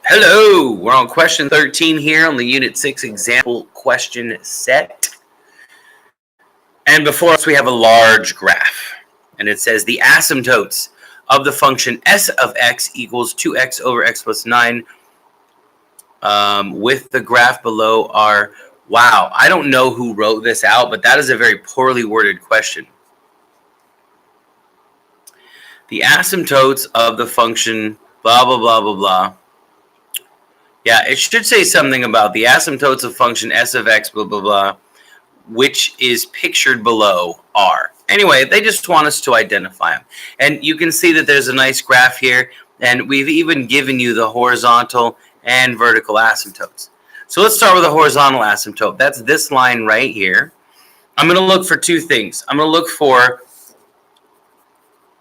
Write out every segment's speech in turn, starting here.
Hello, we're on question 13 here on the Unit 6 example question set. And before us we have a large graph. And it says the asymptotes of the function s of x equals 2x over x plus 9 with the graph below are... Wow, I don't know who wrote this out, but that is a very poorly worded question. The asymptotes of the function blah, blah, blah, blah, blah. Yeah, it should say something about the asymptotes of function s of x, blah, blah, blah, which is pictured below are. Anyway, they just want us to identify them. And you can see that there's a nice graph here, and we've even given you the horizontal and vertical asymptotes. So let's start with the horizontal asymptote. That's this line right here. I'm going to look for two things. I'm going to look for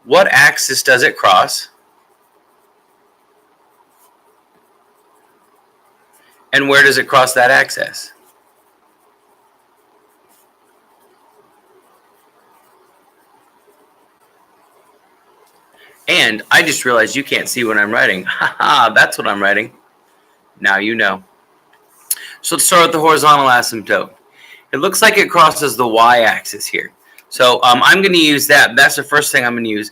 what axis does it cross, and where does it cross that axis? And I just realized you can't see what I'm writing. Haha, that's what I'm writing. Now you know. So let's start with the horizontal asymptote. It looks like it crosses the y-axis here. So I'm going to use that. That's the first thing I'm going to use.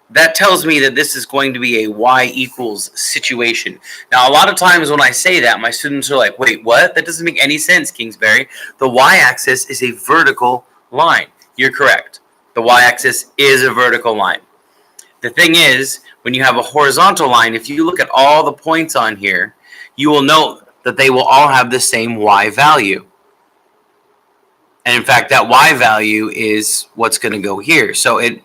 That tells me that this is going to be a y equals situation. Now, a lot of times when I say that, my students are like, wait, what? That doesn't make any sense, Kingsbury. The y-axis is a vertical line. You're correct. The y-axis is a vertical line. The thing is, when you have a horizontal line, if you look at all the points on here, you will note that they will all have the same y value. And in fact, that y value is what's going to go here. So it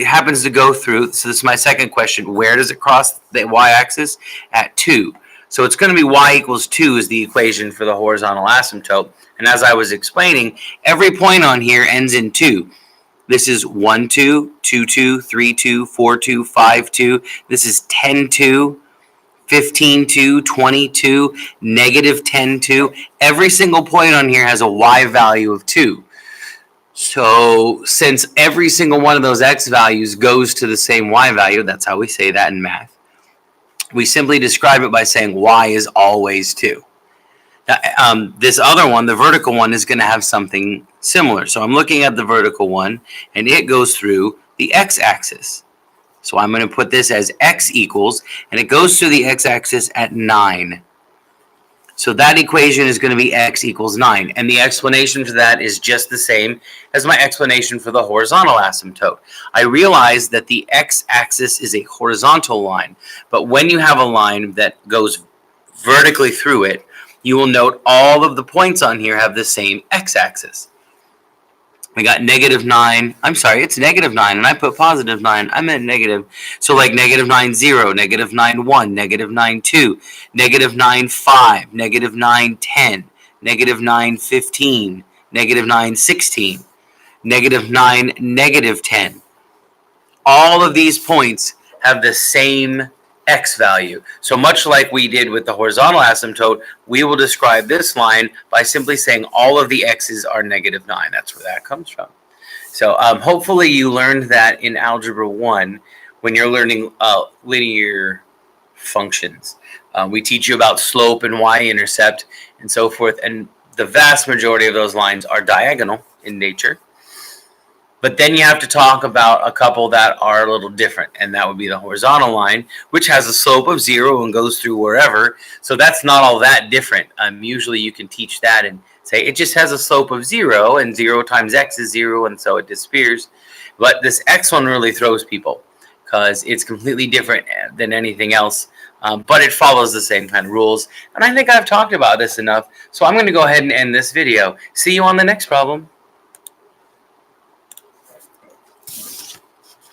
happens to go through, so this is my second question, where does it cross the y-axis? At 2. So it's going to be y equals 2 is the equation for the horizontal asymptote. And as I was explaining, every point on here ends in 2. This is 1, 2, 2, 2, 3, 2, 4, 2, 5, 2. This is 10, 2, 15, 2, 22, negative 10, 2. Every single point on here has a y value of 2. So since every single one of those x values goes to the same y value, that's how we say that in math, we simply describe it by saying y is always 2. Now, this other one, the vertical one, is going to have something similar. So I'm looking at the vertical one, and it goes through the x-axis. So I'm going to put this as x equals, and it goes through the x-axis at 9. So that equation is going to be x equals 9. And the explanation for that is just the same as my explanation for the horizontal asymptote. I realize that the x-axis is a horizontal line, but when you have a line that goes vertically through it, you will note all of the points on here have the same x-axis. We got negative 9. I'm sorry, it's negative 9, and I put positive 9. I meant negative. So like negative 9, 0, negative 9, 1, negative 9, 2, negative 9, 5, negative 9, 10, negative 9, 15, negative 9, 16, negative 9, negative 10. All of these points have the same x value. So much like we did with the horizontal asymptote, we will describe this line by simply saying all of the x's are negative 9. That's where that comes from. So hopefully you learned that in Algebra 1 when you're learning linear functions. We teach you about slope and y-intercept and so forth, and the vast majority of those lines are diagonal in nature. But then you have to talk about a couple that are a little different, and that would be the horizontal line, which has a slope of 0 and goes through wherever. So that's not all that different. Usually you can teach that and say it just has a slope of 0, and 0 times x is 0, and so it disappears. But this x one really throws people because it's completely different than anything else, but it follows the same kind of rules. And I think I've talked about this enough, so I'm going to go ahead and end this video. See you on the next problem.